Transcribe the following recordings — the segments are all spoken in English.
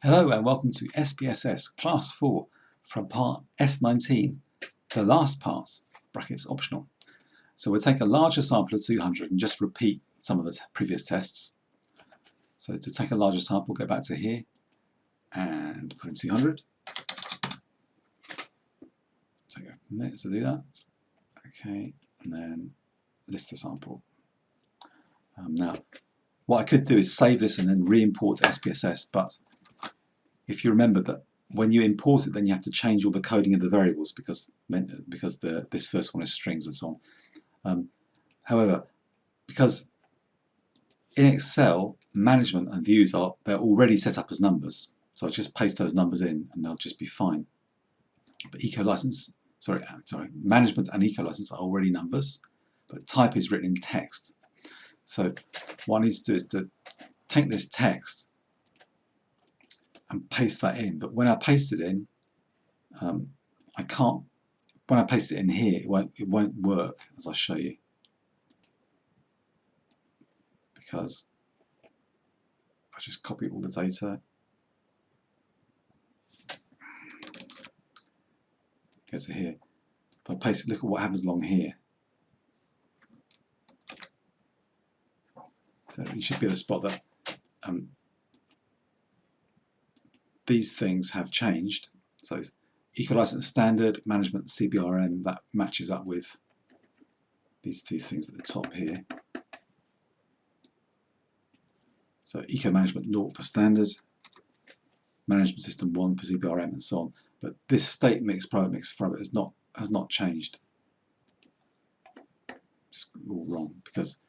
Hello and welcome to SPSS Class 4 from part S19, the last part, brackets optional. So we'll take a larger sample of 200 and just repeat some of the previous tests. So to take a larger sample, go back to here and put in 200. Take a minute to do that. Okay, and then list the sample. Now, what I could do is save this and then re-import to SPSS, but if you remember that when you import it, then you have to change all the coding of the variables because this first one is strings and so on. However, because in Excel, management and views they're already set up as numbers, so I just paste those numbers in and they'll just be fine. But management and eco license are already numbers, but type is written in text. So what I need to do is to take this text and paste that in. But when I paste it in, I can't. When I paste it in here, it won't work, as I'll show you, because if I just copy all the data, go to here. If I paste it, look at what happens along here. So you should be able to spot that these things have changed. So eco license standard, management, CBRM, that matches up with these two things at the top here. So eco management 0 for standard, management system 1 for CBRM, and so on. But this state mix, private mix, private has not changed. It's all wrong because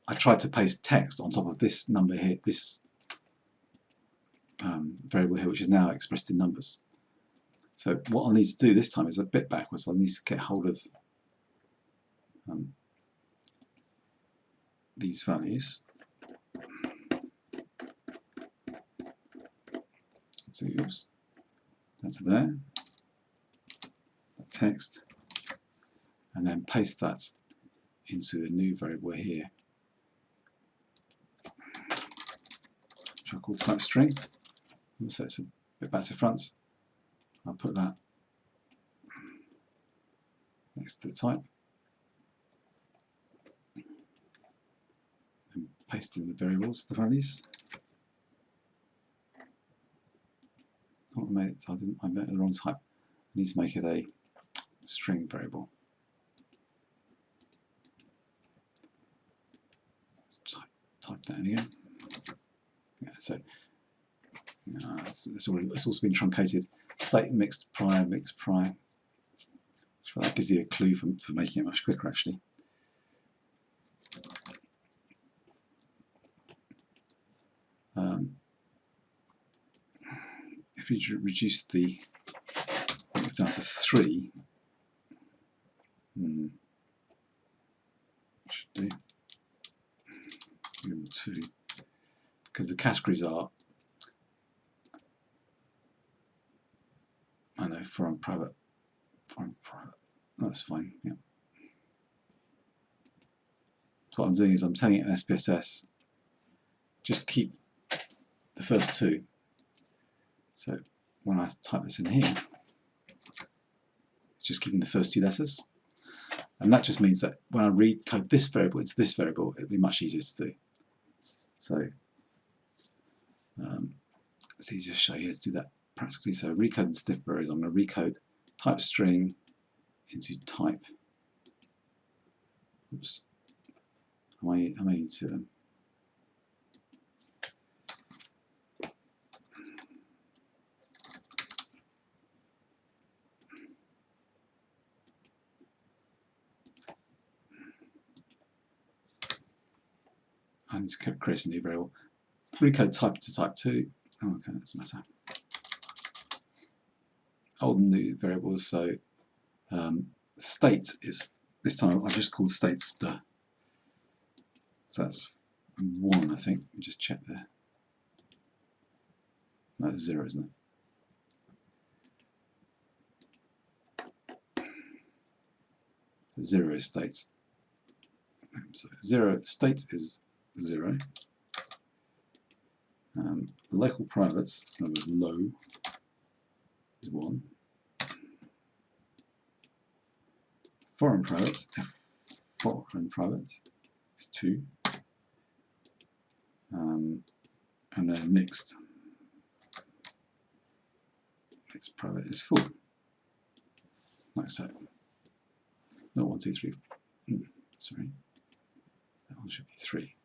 I tried to paste text on top of this number here, this variable here, which is now expressed in numbers. So what I'll need to do this time is a bit backwards. I'll need to get hold of these values. So oops, that's there, that text, and then paste that into a new variable here, which I'll call type string. So it's a bit back to front. I'll put that next to the type and paste in the variables, the values. Oh, I made the wrong type. I need to make it a string variable. Type that in again. Yeah, so it's also been truncated. State mixed prior, mixed prior. So that gives you a clue for making it much quicker actually. If you reduce the down to 3, should do 2, because the categories are, I know, foreign private. Oh, that's fine. Yeah. So what I'm doing is I'm telling it in SPSS, just keep the first 2. So when I type this in here, it's just keeping the first 2 letters. And that just means that when I recode this variable into this variable, it'll be much easier to do. So it's easier to show you how to do that practically. So recode and stiff berries, I'm going to recode type string into type. Oops. I may need to I need to create a new variable. Recode type to type 2. Oh, okay, that doesn't matter. Old and new variables. So state is, this time I've just called states. So that's 1, I think. Let me just check there. No, it's 0, isn't it? So 0 is states. So 0 state is 0. Local privates, in other words, low is 1. Foreign privates, foreign privates is 2. And then mixed private is 4. Like so. Not 1, 2, 3. Sorry. That one should be 3.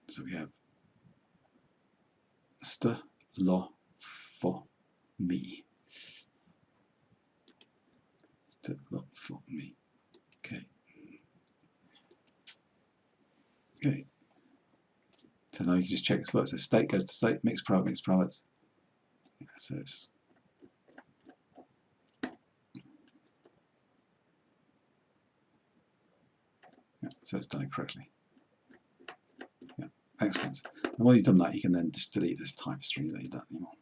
So we have st, lo, fo, me. St, lo, fo, me. Okay. Okay. So now you can just check this works. So state goes to state, mixed privates. Yeah, so it's it's done it correctly. Yeah, excellent. And when you've done that, you can then just delete this type string that you don't anymore.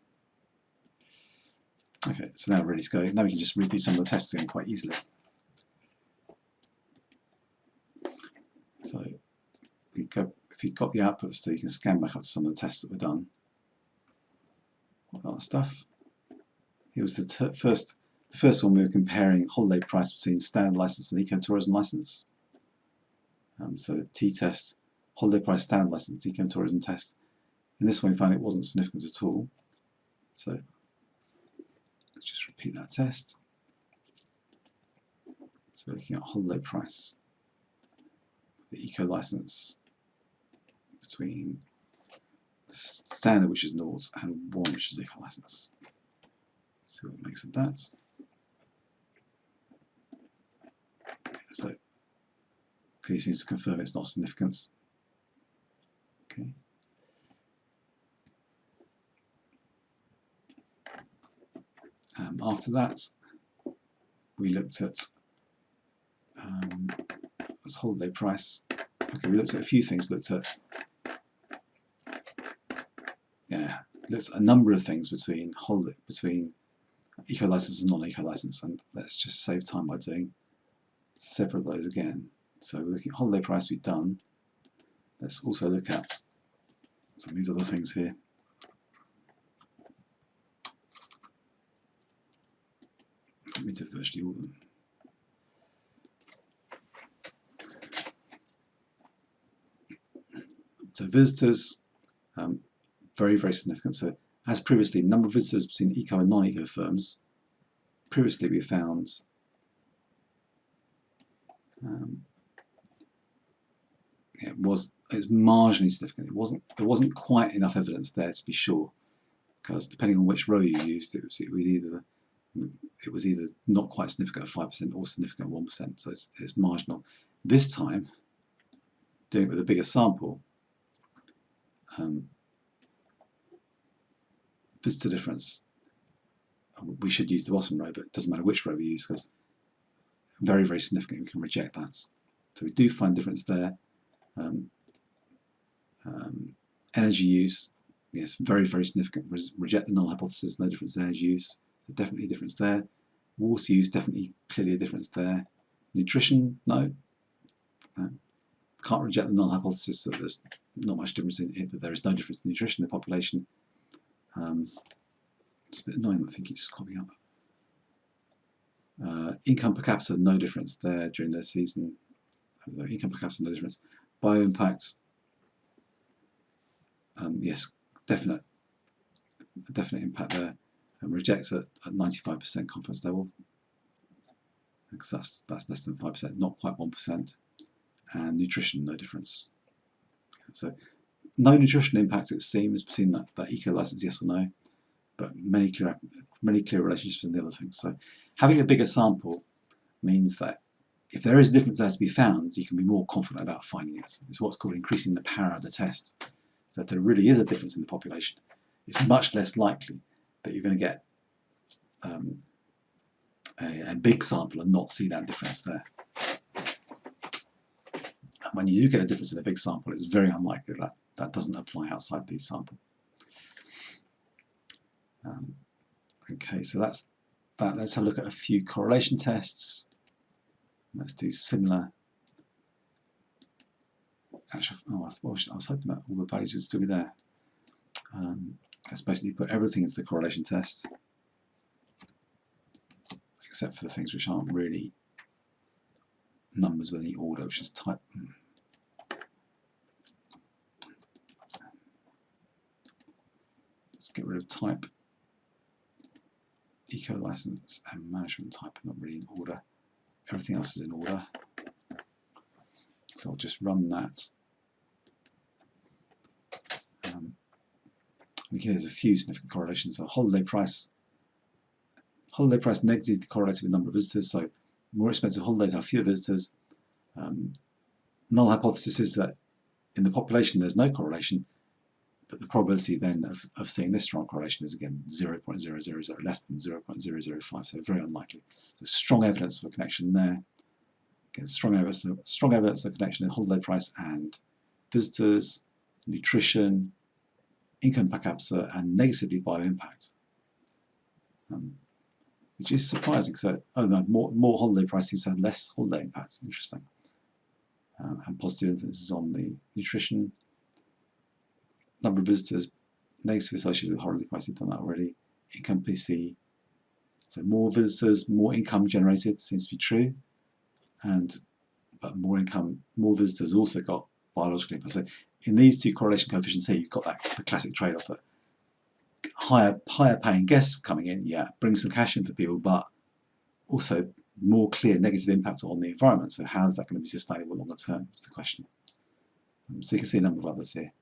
Okay, so now we're ready to go. Now we can just redo some of the tests again quite easily. So if you've got the outputs still, you can scan back up to some of the tests that were done. All that stuff. Here was the first one we were comparing holiday price between standard license and ecotourism license. So the t-test, holiday price standard license, ecotourism test. In this one we found it wasn't significant at all. So let's just repeat that test. So we're looking at holiday price, the eco license between standard, which is noughts, and 1, which is eco license. See what makes of that. So clearly seems to confirm it's not significant. Okay. After that, we looked at what's holiday price. Okay, we looked at a few things. Looked at a number of things between eco license and non-eco license, and let's just save time by doing several of those again. So we're looking at holiday price we've done. Let's also look at some of these other things here. Let me do virtually all of them. So visitors, very, very significant. So as previously, number of visitors between eco and non-eco firms. Previously we found it was marginally significant. There wasn't quite enough evidence there to be sure, because depending on which row you used, it was either not quite significant at 5% or significant at 1%. So it's marginal. This time, doing it with a bigger sample, visitor difference, we should use the bottom row, but it doesn't matter which row we use because very, very significant. We can reject that. So we do find difference there. Energy use, yes, very, very significant. Reject the null hypothesis, no difference in energy use. So definitely a difference there. Water use, definitely, clearly a difference there. Nutrition, no. Can't reject the null hypothesis that there's not much difference in it, that there is no difference in nutrition in the population. It's a bit annoying, I think it's copying up. Income per capita, no difference there during their season. Income per capita, no difference. Bio impact, yes, definite impact there. Rejects at 95% confidence level, because that's less than 5%, not quite 1%. And nutrition, no difference. So no nutrition impact, it seems, between that eco license, yes or no, but many clear relationships between the other things. So having a bigger sample means that if there is a difference there to be found, you can be more confident about finding it. It's what's called increasing the power of the test. So if there really is a difference in the population, it's much less likely that you're going to get a big sample and not see that difference there. And when you do get a difference in a big sample, it's very unlikely that that doesn't apply outside the sample. Okay, so that's that. Let's have a look at a few correlation tests. Let's do similar actually, oh, I was hoping that all the values would still be there. Let's basically put everything into the correlation test, except for the things which aren't really numbers with any order, which is type. Let's get rid of type, eco license, and management type are not really in order. Everything else is in order. So I'll just run that. There's a few significant correlations. So holiday price negatively correlated with number of visitors. So more expensive holidays have fewer visitors. Null hypothesis is that in the population there's no correlation, but the probability then of seeing this strong correlation is again 0.000, less than 0.005, so very unlikely. So strong evidence of a connection there. Again, strong evidence of a connection in holiday price and visitors, nutrition, income per capita, and negatively bioimpact, which is surprising. So, oh no, more holiday price seems to have less holiday impact. Interesting. And positive influences on the nutrition, number of visitors, negatively associated with holiday price. You've done that already. Income PC. So more visitors, more income generated seems to be true, but more visitors also got biological impact. So in these two correlation coefficients here, you've got the classic trade-off that higher paying guests coming in, yeah, bring some cash in for people, but also more clear negative impact on the environment. So how is that going to be sustainable longer term is the question. So you can see a number of others here.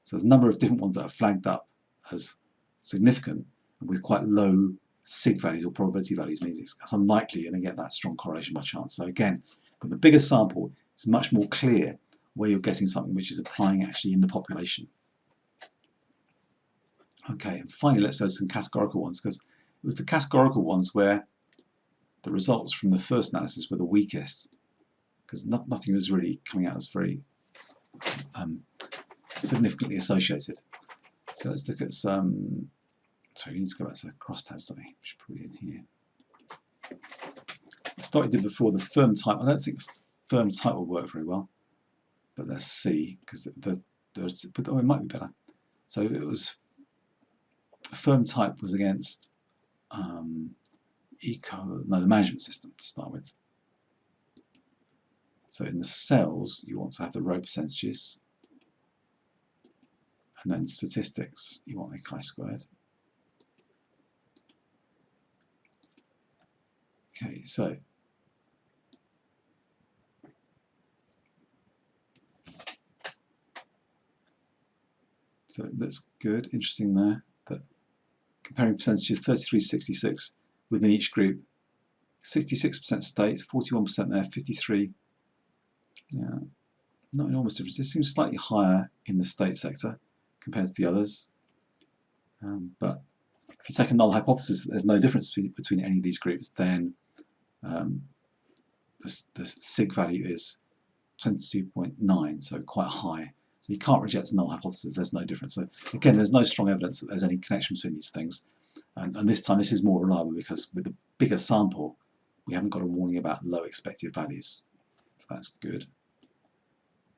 So there's a number of different ones that are flagged up as significant with quite low sig values or probability values, means it's unlikely you're going to get that strong correlation by chance. So again, with the bigger sample, it's much more clear where you're getting something which is applying actually in the population. Okay, and finally let's do some categorical ones, because it was the categorical ones where the results from the first analysis were the weakest, because nothing was really coming out as very significantly associated. So let's look at some, sorry, we need to go back to Crosstabs, don't we? Which is probably in here. Let's start what we did before, the firm type. I don't think firm type will work very well, but let's see, because but it might be better. So it was firm type was against the management system to start with. So in the cells, you want to have the row percentages, and then statistics, you want the chi-squared. Okay, so it looks good, interesting there, that comparing percentages 33-66 within each group, 66% state, 41% there, 53, yeah, not enormous difference. This seems slightly higher in the state sector compared to the others, but if you take a null hypothesis that there's no difference between any of these groups, then the sig value is 22.9, so quite high. So you can't reject a null hypothesis, there's no difference. So again, there's no strong evidence that there's any connection between these things. And this time this is more reliable because with the bigger sample, we haven't got a warning about low expected values. So that's good.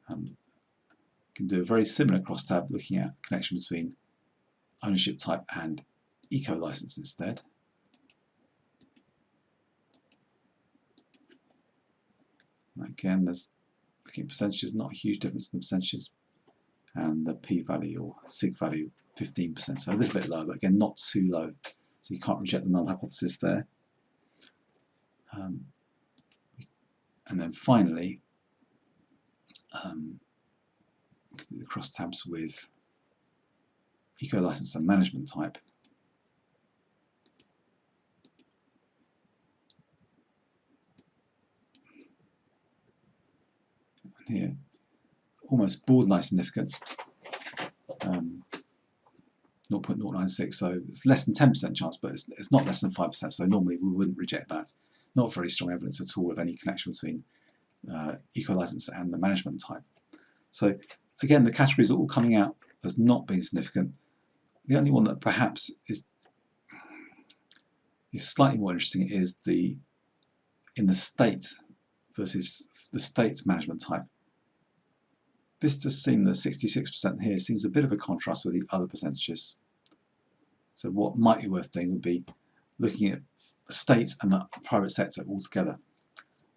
You can do a very similar crosstab looking at connection between ownership type and eco license instead. And again, there's looking at percentages, not a huge difference in the percentages, and the p-value or sig value 15%, so a little bit low, but again not too low, so you can't reject the null hypothesis there. And then finally, we can do the crosstabs with eco license and management type. And here, almost borderline significance, 0.096, so it's less than 10% chance, but it's not less than 5%, so normally we wouldn't reject that. Not very strong evidence at all of any connection between eco license and the management type. So again, the categories are all coming out as not being significant. The only one that perhaps is slightly more interesting is in the state versus the state's management type. this just seemed, the 66% here seems a bit of a contrast with the other percentages. So what might be worth doing would be looking at the state and the private sector all together.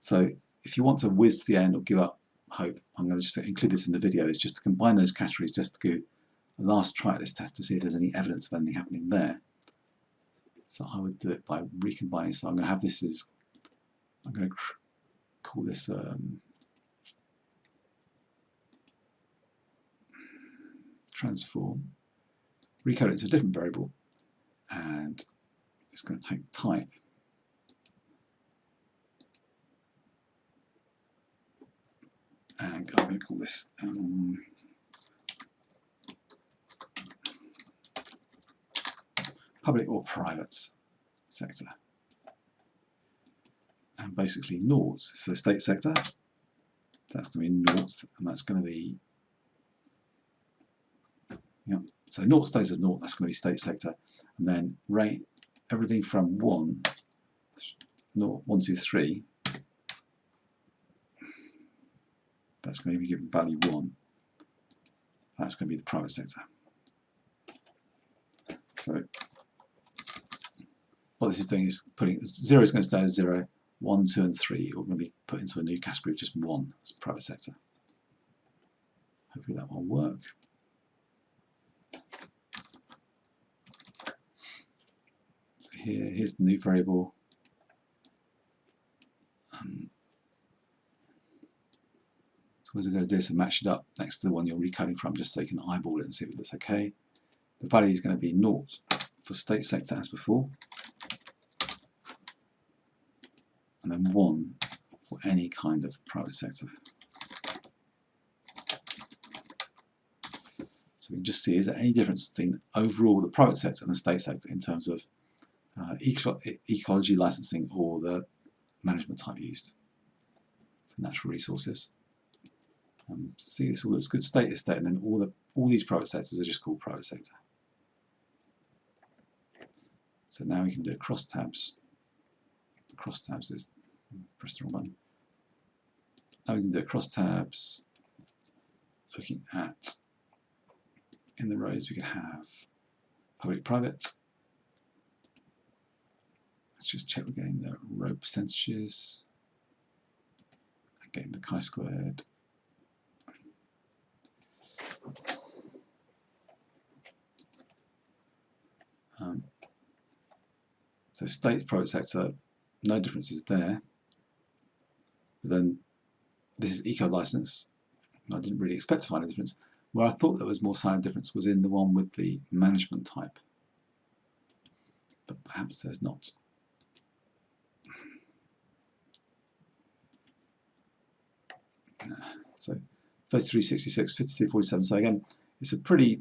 So if you want to whiz to the end or give up hope, I'm going to just include this in the video, is just to combine those categories, just to do a last try at this test to see if there's any evidence of anything happening there. So I would do it by recombining. So I'm going to have this as, I'm going to call this transform, recode it to a different variable, and it's going to take type. And I'm going to call this public or private sector. And basically noughts for the state sector, that's going to be nought, and that's going to be, yeah, so nought stays as nought, that's going to be state sector, and then rate everything from 1, 1, 2, 3, that's going to be given value 1, that's going to be the private sector. So what this is doing is putting 0 is going to stay as 0, 1, 2 and 3 are going to be put into a new category of just 1 as private sector. Hopefully that will work. So here's the new variable. So what we're going to do is match it up next to the one you're recoding from, just so you can eyeball it and see if it's okay. The value is going to be 0 for state sector as before, and then 1 for any kind of private sector. So we can just see, is there any difference between overall the private sector and the state sector in terms of ecology licensing or the management type used for natural resources. See, this all looks good, state is state, and then all these private sectors are just called private sector. So now we can do crosstabs. Crosstabs is, press the wrong button. Now we can do crosstabs, looking at, in the rows we could have public, private. Let's just check we're getting the row percentages, and getting the chi-squared. So state, private sector, no differences there. But then this is eco license. I didn't really expect to find a difference. Where I thought there was more sign of difference was in the one with the management type. But perhaps there's not. So 33, 66, 52, 47. So again, it's a pretty,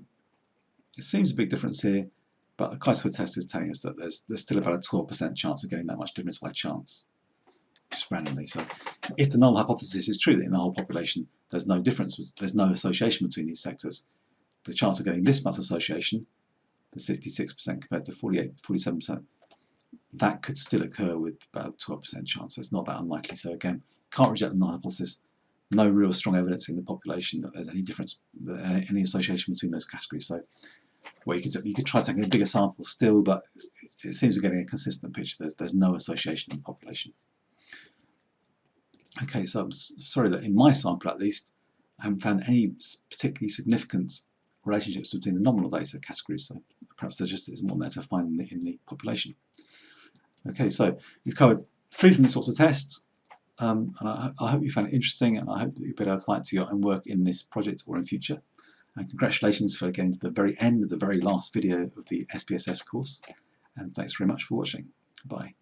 it seems a big difference here, but the chi-square test is telling us that there's still about a 12% chance of getting that much difference by chance, just randomly. So if the null hypothesis is true, that in the whole population there's no difference, there's no association between these sectors, the chance of getting this much association, the 66% compared to 48, 47%, that could still occur with about a 12% chance. So it's not that unlikely. So again, can't reject the null hypothesis. No real strong evidence in the population that there's any difference, any association between those categories. So what you could do, you could try taking a bigger sample still, but it seems we're getting a consistent picture. There's no association in the population. Okay, so I'm sorry that in my sample at least, I haven't found any particularly significant relationships between the nominal data categories. So perhaps there just isn't one there to find in the population. Okay, so we've covered 3 different sorts of tests. And I hope you found it interesting, and I hope that you'll be able to apply it to your own work in this project or in future. And congratulations for getting to the very end of the very last video of the SPSS course, and thanks very much for watching. Bye.